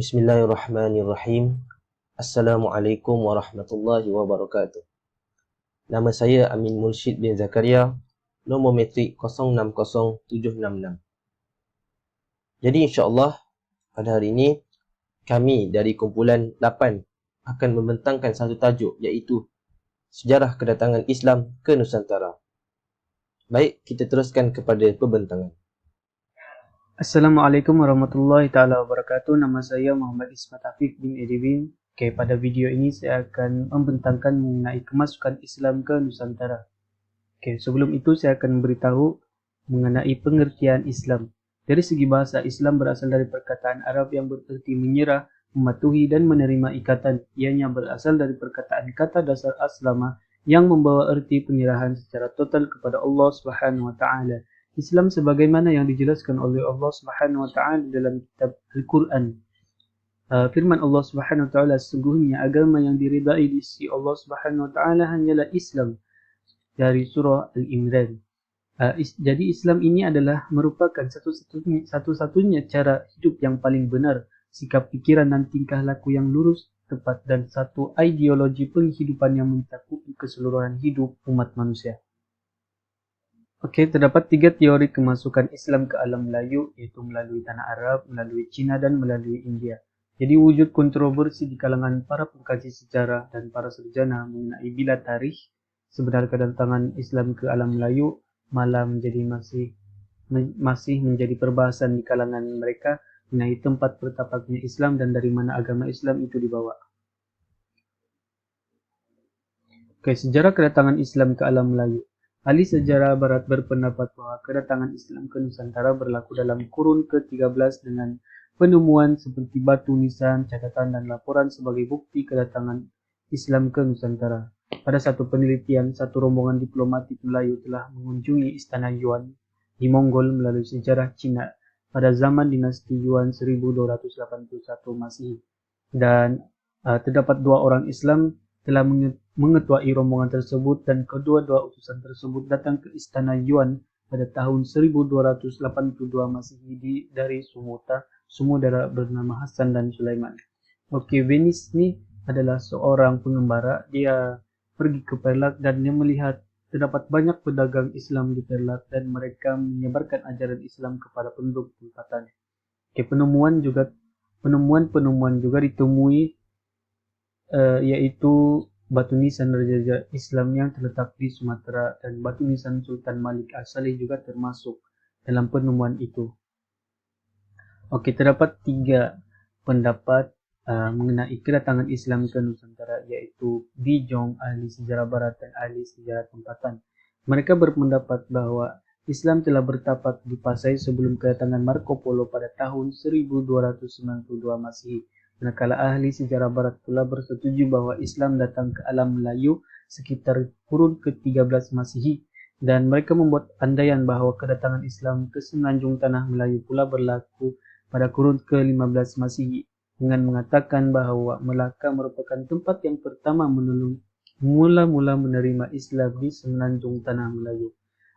Bismillahirrahmanirrahim. Assalamualaikum warahmatullahi wabarakatuh. Nama saya Amin Mursyid bin Zakaria, nombor metrik 060766. Jadi insya-Allah pada hari ini kami dari kumpulan 8 akan membentangkan satu tajuk, iaitu Sejarah Kedatangan Islam ke Nusantara. Baik, kita teruskan kepada pembentangan. Assalamualaikum warahmatullahi ta'ala wabarakatuh. Nama saya Muhammad Ismat Afiq bin Edwin. Pada video ini saya akan membentangkan mengenai kemasukan Islam ke Nusantara. Sebelum itu saya akan memberitahu mengenai pengertian Islam. Dari segi bahasa, Islam berasal dari perkataan Arab yang berarti menyerah, mematuhi dan menerima ikatan. Ianya berasal dari perkataan kata dasar aslama yang membawa arti penyerahan secara total kepada Allah Subhanahu wa taala. Islam sebagaimana yang dijelaskan oleh Allah Subhanahu wa taala dalam kitab Al-Qur'an. Firman Allah Subhanahu wa taala, sesungguhnya agama yang diridai di sisi Allah Subhanahu wa taala hanyalah Islam, dari surah Al-Imran. Jadi Islam ini adalah merupakan satu-satunya cara hidup yang paling benar, sikap pikiran dan tingkah laku yang lurus, tepat, dan satu ideologi penghidupan yang mencakup keseluruhan hidup umat manusia. Terdapat 3 teori kemasukan Islam ke alam Melayu, yaitu melalui tanah Arab, melalui Cina, dan melalui India. Jadi wujud kontroversi di kalangan para pengkaji sejarah dan para sarjana mengenai bila tarikh sebenar kedatangan Islam ke alam Melayu malah masih menjadi perbahasan di kalangan mereka mengenai tempat bertapaknya Islam dan dari mana agama Islam itu dibawa. Sejarah kedatangan Islam ke alam Melayu. Ahli sejarah barat berpendapat bahwa kedatangan Islam ke Nusantara berlaku dalam kurun ke-13 dengan penemuan seperti batu nisan, catatan, dan laporan sebagai bukti kedatangan Islam ke Nusantara. Pada satu penelitian, satu rombongan diplomatik Melayu telah mengunjungi Istana Yuan di Mongol melalui sejarah Cina pada zaman dinasti Yuan 1281 Masehi. Dan terdapat 2 orang Islam telah mengetuai rombongan tersebut, dan kedua-dua utusan tersebut datang ke Istana Yuan pada tahun 1282 Masehi dari Sumudara bernama Hasan dan Sulaiman. Venice ini adalah seorang pengembara. Dia pergi ke Perlak dan dia melihat terdapat banyak pedagang Islam di Perlak dan mereka menyebarkan ajaran Islam kepada penduduk tempatan. Penemuan juga ditemui, yaitu batu nisan raja Islam yang terletak di Sumatera, dan batu nisan Sultan Malik As-Saleh juga termasuk dalam penemuan itu. Terdapat 3 pendapat mengenai kedatangan Islam ke Nusantara, yaitu Bijong, ahli sejarah barat, dan ahli sejarah tempatan. Mereka berpendapat bahwa Islam telah bertapak di Pasai sebelum kedatangan Marco Polo pada tahun 1292 Masehi. Manakala ahli sejarah barat pula bersetuju bahwa Islam datang ke alam Melayu sekitar kurun ke-13 Masehi, dan mereka membuat andaian bahwa kedatangan Islam ke semenanjung tanah Melayu pula berlaku pada kurun ke-15 Masehi, dengan mengatakan bahwa Melaka merupakan tempat yang pertama mula-mula menerima Islam di semenanjung tanah Melayu.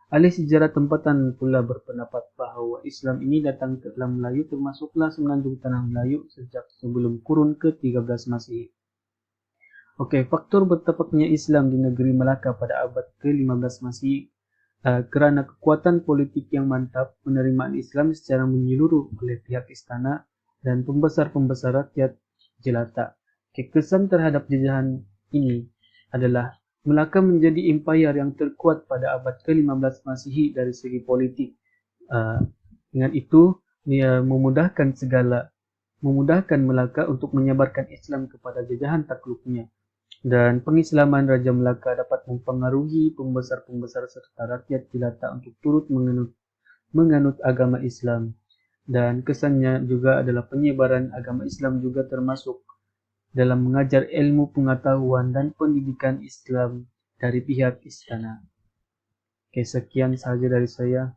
Ahli sejarah tempatan pula berpendapat bahwa Islam ini datang ke alam Melayu termasuklah semenanjung tanah Melayu sejak sebelum kurun ke-13 Masehi. Faktor bertapaknya Islam di negeri Melaka pada abad ke-15 Masehi kerana kekuatan politik yang mantap, penerimaan Islam secara menyeluruh oleh pihak istana dan pembesar-pembesar rakyat jelata. Kesan terhadap jajahan ini adalah Melaka menjadi empayar yang terkuat pada abad ke-15 Masehi dari segi politik. Dengan itu, ia memudahkan Melaka untuk menyebarkan Islam kepada jajahan takluknya. Dan pengislaman Raja Melaka dapat mempengaruhi pembesar-pembesar serta rakyat jelata untuk turut menganut agama Islam. Dan kesannya juga adalah penyebaran agama Islam juga termasuk dalam mengajar ilmu pengetahuan dan pendidikan Islam dari pihak istana. Sekian sahaja dari saya.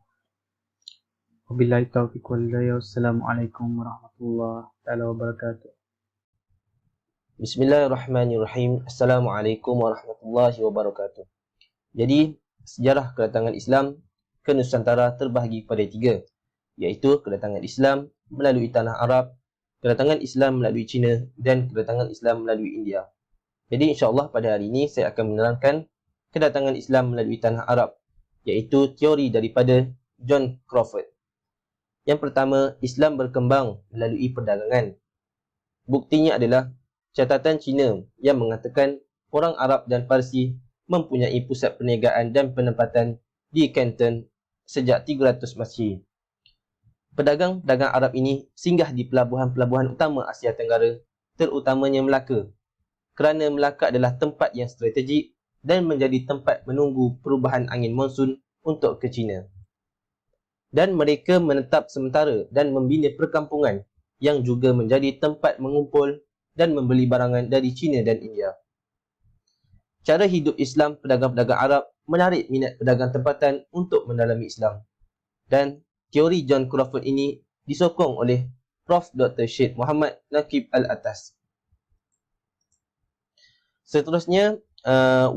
Wabillahi taufiq wal hidayah. Wassalamualaikum warahmatullahi wabarakatuh. Bismillahirrahmanirrahim. Assalamualaikum warahmatullahi wabarakatuh. Jadi, sejarah kedatangan Islam ke Nusantara terbahagi pada 3, iaitu kedatangan Islam melalui tanah Arab, kedatangan Islam melalui China dan kedatangan Islam melalui India. Jadi insya-Allah pada hari ini saya akan menerangkan kedatangan Islam melalui tanah Arab, iaitu teori daripada John Crawford. Yang pertama, Islam berkembang melalui perdagangan. Buktinya adalah catatan Cina yang mengatakan orang Arab dan Parsi mempunyai pusat perniagaan dan penempatan di Canton sejak 300 Masihi. Pedagang-pedagang Arab ini singgah di pelabuhan-pelabuhan utama Asia Tenggara, terutamanya Melaka, kerana Melaka adalah tempat yang strategik dan menjadi tempat menunggu perubahan angin monsun untuk ke China. Dan mereka menetap sementara dan membina perkampungan yang juga menjadi tempat mengumpul dan membeli barangan dari China dan India. Cara hidup Islam pedagang-pedagang Arab menarik minat pedagang tempatan untuk mendalami Islam. Dan teori John Crawford ini disokong oleh Prof. Dr. Syed Muhammad Naqib Al-Atas. Seterusnya,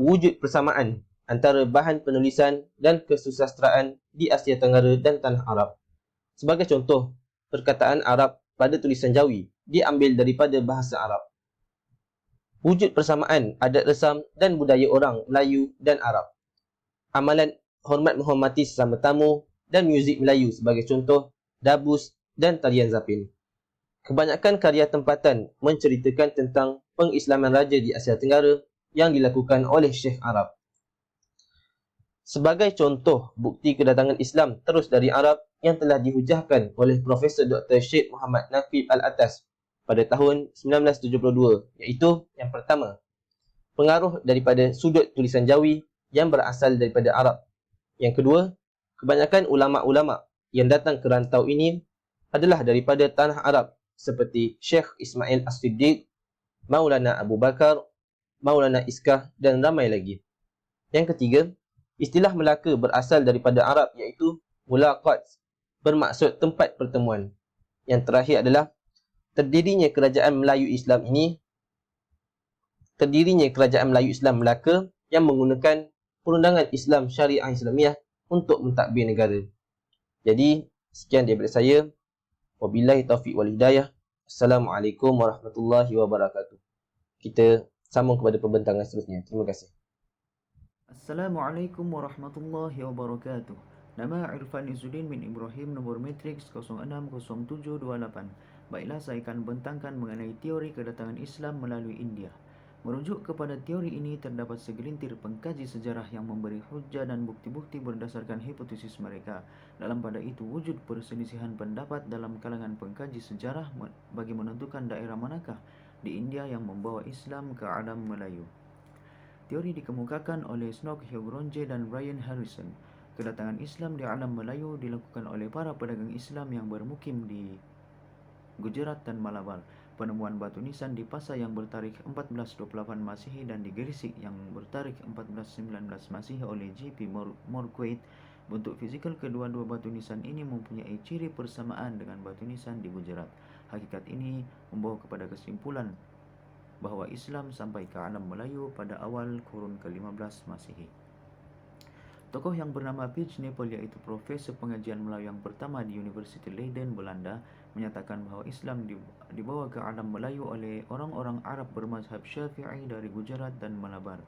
wujud persamaan antara bahan penulisan dan kesusastraan di Asia Tenggara dan Tanah Arab. Sebagai contoh, perkataan Arab pada tulisan Jawi diambil daripada bahasa Arab. Wujud persamaan adat resam dan budaya orang Melayu dan Arab. Amalan hormat menghormati sesama tamu dan muzik Melayu sebagai contoh, dabus dan tarian zapin. Kebanyakan karya tempatan menceritakan tentang pengislaman raja di Asia Tenggara yang dilakukan oleh Syekh Arab. Sebagai contoh bukti kedatangan Islam terus dari Arab yang telah dihujahkan oleh Profesor Dr. Syed Muhammad Naqib Al-Atas pada tahun 1972, iaitu yang pertama, pengaruh daripada sudut tulisan Jawi yang berasal daripada Arab. Yang kedua, kebanyakan ulama-ulama yang datang ke rantau ini adalah daripada tanah Arab seperti Syekh Ismail As-Siddiq, Maulana Abu Bakar, Maulana Iskah dan ramai lagi. Yang ketiga, istilah Melaka berasal daripada Arab iaitu mulaqat, bermaksud tempat pertemuan. Yang terakhir adalah terdirinya kerajaan Melayu Islam Melaka yang menggunakan perundangan Islam Syariah Islamiah untuk mentadbir negara. Jadi, sekian daripada saya. Wabillahi taufiq wal hidayah. Assalamualaikum warahmatullahi wabarakatuh. Kita sambung kepada pembentangan seterusnya. Terima kasih. Assalamualaikum warahmatullahi wabarakatuh. Nama Irfan Izzuddin bin Ibrahim, nombor matriks 060728. Baiklah, saya akan bentangkan mengenai teori kedatangan Islam melalui India. Merujuk kepada teori ini, terdapat segelintir pengkaji sejarah yang memberi hujah dan bukti-bukti berdasarkan hipotesis mereka. Dalam pada itu, wujud perselisihan pendapat dalam kalangan pengkaji sejarah bagi menentukan daerah manakah di India yang membawa Islam ke alam Melayu. Teori dikemukakan oleh Snook Hyogronje dan Brian Harrison. Kedatangan Islam di alam Melayu dilakukan oleh para pedagang Islam yang bermukim di Gujarat dan Malabar. Penemuan batu nisan di Pasa yang bertarikh 1428 Masihi dan di Gresik yang bertarikh 1419 Masihi oleh J.P. Morquette. Bentuk fizikal kedua-dua batu nisan ini mempunyai ciri persamaan dengan batu nisan di Gujarat. Hakikat ini membawa kepada kesimpulan bahawa Islam sampai ke alam Melayu pada awal kurun ke-15 Masihi. Tokoh yang bernama Piet Nepel, iaitu Profesor Pengajian Melayu yang pertama di Universiti Leiden, Belanda, menyatakan bahawa Islam dibawa ke alam Melayu oleh orang-orang Arab bermazhab Syafi'i dari Gujarat dan Malabar.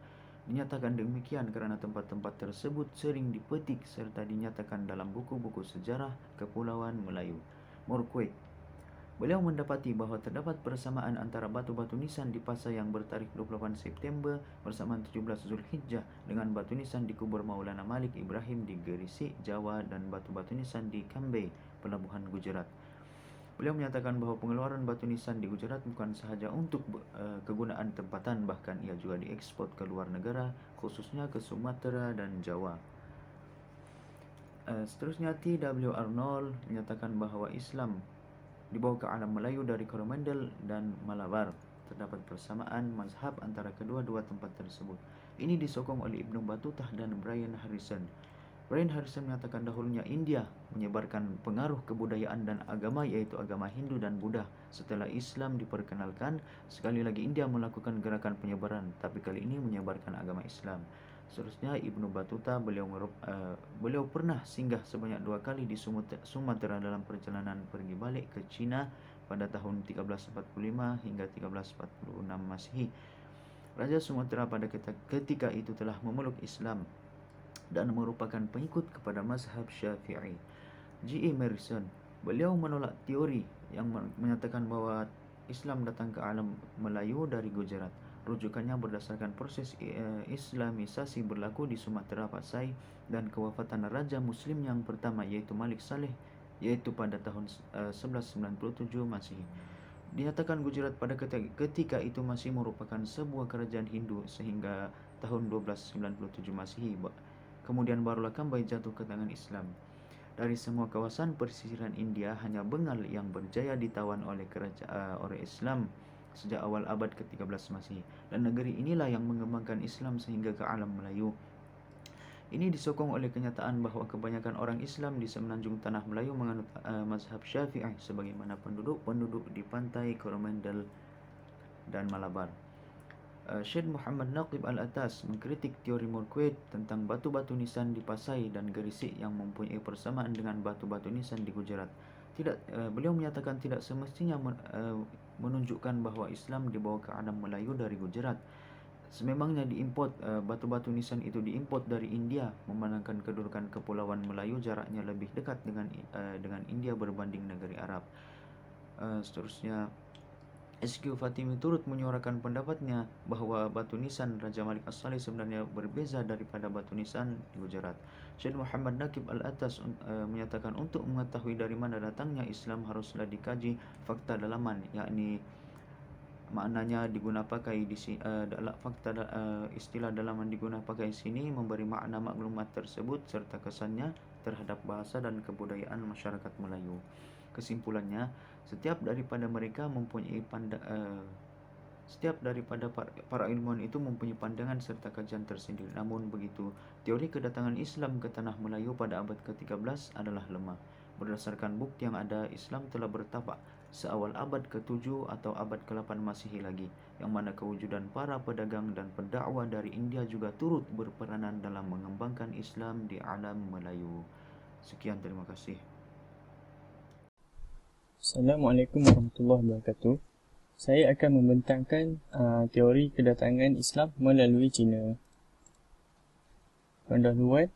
Dinyatakan demikian kerana tempat-tempat tersebut sering dipetik serta dinyatakan dalam buku-buku sejarah Kepulauan Melayu. Morquette. Beliau mendapati bahawa terdapat persamaan antara batu-batu nisan di Pasa yang bertarikh 28 September bersamaan 17 Zulhijjah dengan batu nisan di kubur Maulana Malik Ibrahim di Gresik, Jawa dan batu-batu nisan di Cambay, pelabuhan Gujarat. Beliau menyatakan bahawa pengeluaran batu nisan di Gujarat bukan sahaja untuk kegunaan tempatan, bahkan ia juga diekspor ke luar negara, khususnya ke Sumatera dan Jawa. Seterusnya, T.W. Arnold menyatakan bahawa Islam dibawa ke alam Melayu dari Coromandel dan Malabar. Terdapat persamaan mazhab antara kedua-dua tempat tersebut. Ini disokong oleh Ibnu Battuta dan Brian Harrison. Brian Harrison menyatakan dahulunya India menyebarkan pengaruh kebudayaan dan agama, iaitu agama Hindu dan Buddha. Setelah Islam diperkenalkan, sekali lagi India melakukan gerakan penyebaran, tapi kali ini menyebarkan agama Islam. Seterusnya, Ibnu Battuta, beliau pernah singgah sebanyak 2 kali di Sumatera dalam perjalanan pergi balik ke China pada tahun 1345 hingga 1346 Masehi. Raja Sumatera pada ketika itu telah memeluk Islam dan merupakan pengikut kepada mazhab Syafi'i. G.E. Morrison, beliau menolak teori yang menyatakan bahwa Islam datang ke alam Melayu dari Gujarat. Rujukannya berdasarkan proses Islamisasi berlaku di Sumatera Pasai dan kewafatan Raja Muslim yang pertama yaitu Malik Saleh yaitu pada tahun 1197 Masehi. Dinyatakan Gujarat pada ketika itu masih merupakan sebuah kerajaan Hindu sehingga tahun 1297 Masehi. Kemudian barulah kembali jatuh ke tangan Islam. Dari semua kawasan pesisiran India, hanya Bengal yang berjaya ditawan oleh oleh Islam sejak awal abad ke-13 Masehi. Dan negeri inilah yang mengembangkan Islam sehingga ke alam Melayu. Ini disokong oleh kenyataan bahwa kebanyakan orang Islam di semenanjung tanah Melayu menganut mazhab Syafi'i sebagaimana penduduk di pantai Coromandel dan Malabar. Syed Muhammad Naqib Al-Atas mengkritik teori Marquardt tentang batu-batu nisan di Pasai dan Gerisik yang mempunyai persamaan dengan batu-batu nisan di Gujarat. Beliau menyatakan tidak semestinya menunjukkan bahwa Islam dibawa ke alam Melayu dari Gujarat. Sememangnya batu-batu nisan itu diimport dari India, memandangkan kedudukan kepulauan Melayu jaraknya lebih dekat dengan India berbanding negeri Arab. Seterusnya, S.Q. Fatimi turut menyuarakan pendapatnya bahwa batu nisan Raja Malik As-Saleh sebenarnya berbeza daripada batu nisan di Gujarat. Syed Muhammad Naqib Al-Atas menyatakan untuk mengetahui dari mana datangnya Islam haruslah dikaji fakta dalaman, yakni maknanya istilah dalaman digunakan pakai sini memberi makna maklumat tersebut serta kesannya terhadap bahasa dan kebudayaan masyarakat Melayu. Kesimpulannya, setiap daripada para ilmuwan itu mempunyai pandangan serta kajian tersendiri. Namun begitu, teori kedatangan Islam ke tanah Melayu pada abad ke-13 adalah lemah. Berdasarkan bukti yang ada, Islam telah bertapak seawal abad ke-7 atau abad ke-8 Masehi lagi, yang mana kewujudan para pedagang dan pendakwah dari India juga turut berperanan dalam mengembangkan Islam di alam Melayu. Sekian, terima kasih. Assalamualaikum warahmatullahi wabarakatuh. Saya akan membentangkan teori kedatangan Islam melalui Cina. Pendahuluan,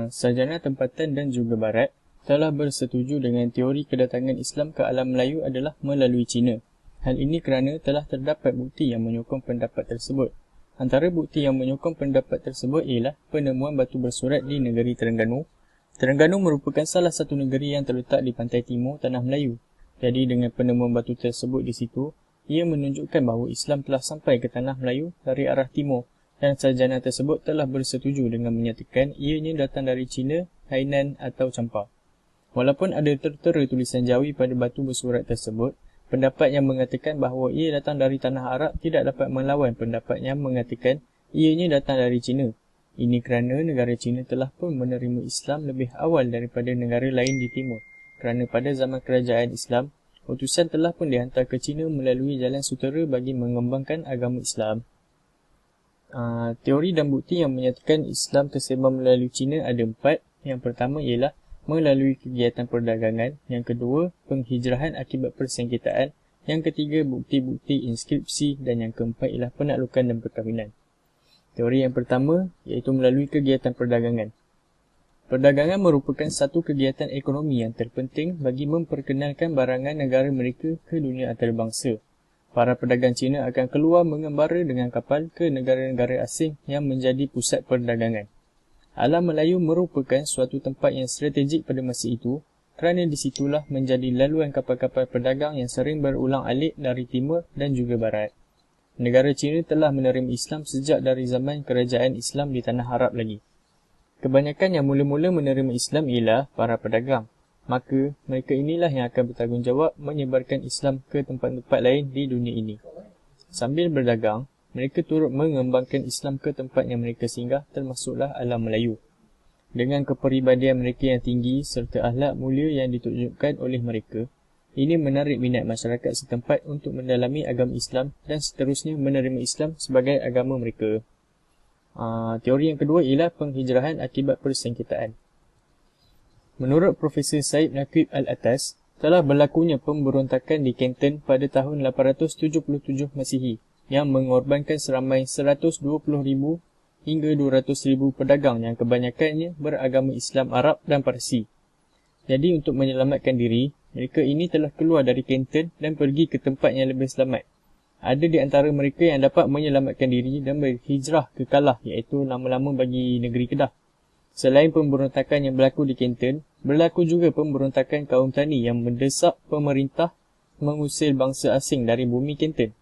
sarjana tempatan dan juga barat telah bersetuju dengan teori kedatangan Islam ke alam Melayu adalah melalui Cina. Hal ini kerana telah terdapat bukti yang menyokong pendapat tersebut. Antara bukti yang menyokong pendapat tersebut ialah penemuan batu bersurat di negeri Terengganu. Terengganu merupakan salah satu negeri yang terletak di pantai timur tanah Melayu. Jadi dengan penemuan batu tersebut di situ, ia menunjukkan bahawa Islam telah sampai ke tanah Melayu dari arah timur dan sarjana tersebut telah bersetuju dengan menyatakan ianya datang dari Cina, Hainan atau Champa. Walaupun ada tertera tulisan Jawi pada batu bersurat tersebut, pendapat yang mengatakan bahawa ia datang dari tanah Arab tidak dapat melawan pendapat yang mengatakan ianya datang dari Cina. Ini kerana negara Cina telah pun menerima Islam lebih awal daripada negara lain di timur. Kerana pada zaman kerajaan Islam, utusan telah pun dihantar ke Cina melalui jalan sutera bagi mengembangkan agama Islam. Teori dan bukti yang menyatakan Islam tersebar melalui Cina ada 4. Yang pertama ialah melalui kegiatan perdagangan. Yang kedua, penghijrahan akibat persengketaan. Yang ketiga, bukti-bukti inskripsi. Dan yang keempat ialah penaklukan dan perkahwinan. Teori yang pertama iaitu melalui kegiatan perdagangan. Perdagangan merupakan satu kegiatan ekonomi yang terpenting bagi memperkenalkan barangan negara mereka ke dunia antarabangsa. Para pedagang Cina akan keluar mengembara dengan kapal ke negara-negara asing yang menjadi pusat perdagangan. Alam Melayu merupakan suatu tempat yang strategik pada masa itu kerana disitulah menjadi laluan kapal-kapal pedagang yang sering berulang-alik dari timur dan juga barat. Negara Cina telah menerima Islam sejak dari zaman kerajaan Islam di tanah Arab lagi. Kebanyakan yang mula-mula menerima Islam ialah para pedagang. Maka, mereka inilah yang akan bertanggungjawab menyebarkan Islam ke tempat-tempat lain di dunia ini. Sambil berdagang, mereka turut mengembangkan Islam ke tempat yang mereka singgah termasuklah alam Melayu. Dengan kepribadian mereka yang tinggi serta akhlak mulia yang ditunjukkan oleh mereka, ini menarik minat masyarakat setempat untuk mendalami agama Islam dan seterusnya menerima Islam sebagai agama mereka. Teori yang kedua ialah penghijrahan akibat persengketaan. Menurut Profesor Syed Naqib Al-Atas, telah berlakunya pemberontakan di Canton pada tahun 877 Masihi yang mengorbankan seramai 120,000 hingga 200,000 pedagang yang kebanyakannya beragama Islam Arab dan Parsi. Jadi untuk menyelamatkan diri, mereka ini telah keluar dari Canton dan pergi ke tempat yang lebih selamat. Ada di antara mereka yang dapat menyelamatkan diri dan berhijrah ke Kalah, iaitu nama-nama bagi negeri Kedah. Selain pemberontakan yang berlaku di Canton, berlaku juga pemberontakan kaum Tani yang mendesak pemerintah mengusir bangsa asing dari bumi Canton.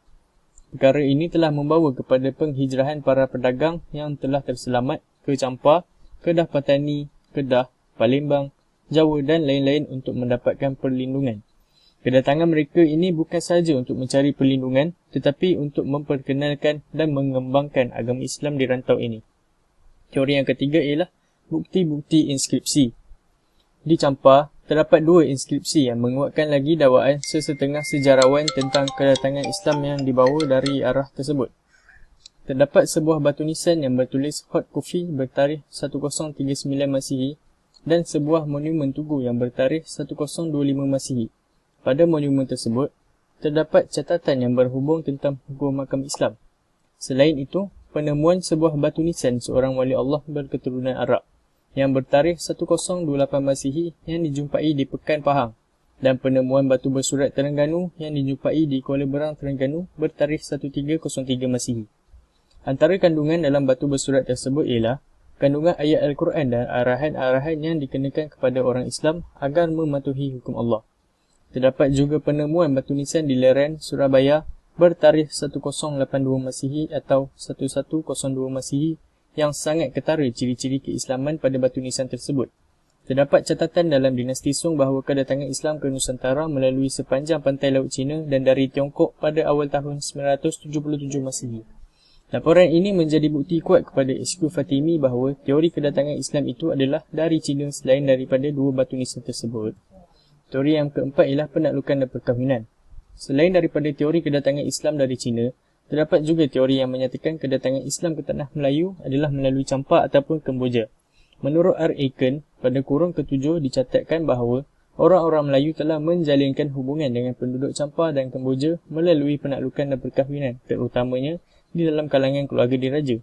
Perkara ini telah membawa kepada penghijrahan para pedagang yang telah terselamat ke Champa, Kedah Patani, Kedah, Palembang, Jawa dan lain-lain untuk mendapatkan perlindungan. Kedatangan mereka ini bukan sahaja untuk mencari perlindungan, tetapi untuk memperkenalkan dan mengembangkan agama Islam di rantau ini. Teori yang ketiga ialah bukti-bukti inskripsi. Di Champa, terdapat 2 inskripsi yang menguatkan lagi dakwaan sesetengah sejarawan tentang kedatangan Islam yang dibawa dari arah tersebut. Terdapat sebuah batu nisan yang bertulis Hot Coffee bertarikh 1039 Masihi dan sebuah monumen tugu yang bertarikh 1025 Masihi. Pada monumen tersebut, terdapat catatan yang berhubung tentang hukum makam Islam. Selain itu, penemuan sebuah batu nisan seorang wali Allah berketurunan Arab yang bertarikh 1028 Masihi yang dijumpai di Pekan Pahang dan penemuan batu bersurat Terengganu yang dijumpai di Kuala Berang, Terengganu bertarikh 1303 Masihi. Antara kandungan dalam batu bersurat tersebut ialah kandungan ayat Al-Quran dan arahan-arahan yang dikenakan kepada orang Islam agar mematuhi hukum Allah. Terdapat juga penemuan batu nisan di Leren, Surabaya bertarikh 1082 Masihi atau 1102 Masihi yang sangat ketara ciri-ciri keislaman pada batu nisan tersebut. Terdapat catatan dalam dinasti Song bahawa kedatangan Islam ke Nusantara melalui sepanjang pantai Laut Cina dan dari Tiongkok pada awal tahun 977 Masihi. Laporan ini menjadi bukti kuat kepada Iskul Fatimi bahawa teori kedatangan Islam itu adalah dari Cina selain daripada 2 batu nisan tersebut. Teori yang keempat ialah penaklukan dan perkahwinan. Selain daripada teori kedatangan Islam dari Cina, terdapat juga teori yang menyatakan kedatangan Islam ke tanah Melayu adalah melalui Champa ataupun Kemboja. Menurut R. Aiken, pada kurun ke-7 dicatatkan bahawa orang-orang Melayu telah menjalinkan hubungan dengan penduduk Champa dan Kemboja melalui penaklukan dan perkahwinan, terutamanya di dalam kalangan keluarga diraja.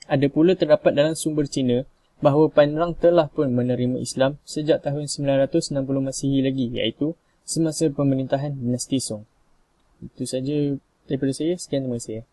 Ada pula terdapat dalam sumber Cina bahawa Panrang telah pun menerima Islam sejak tahun 960 Masihi lagi, iaitu semasa pemerintahan dinasti Song. Itu saja daripada saya. Sekian, terima kasih.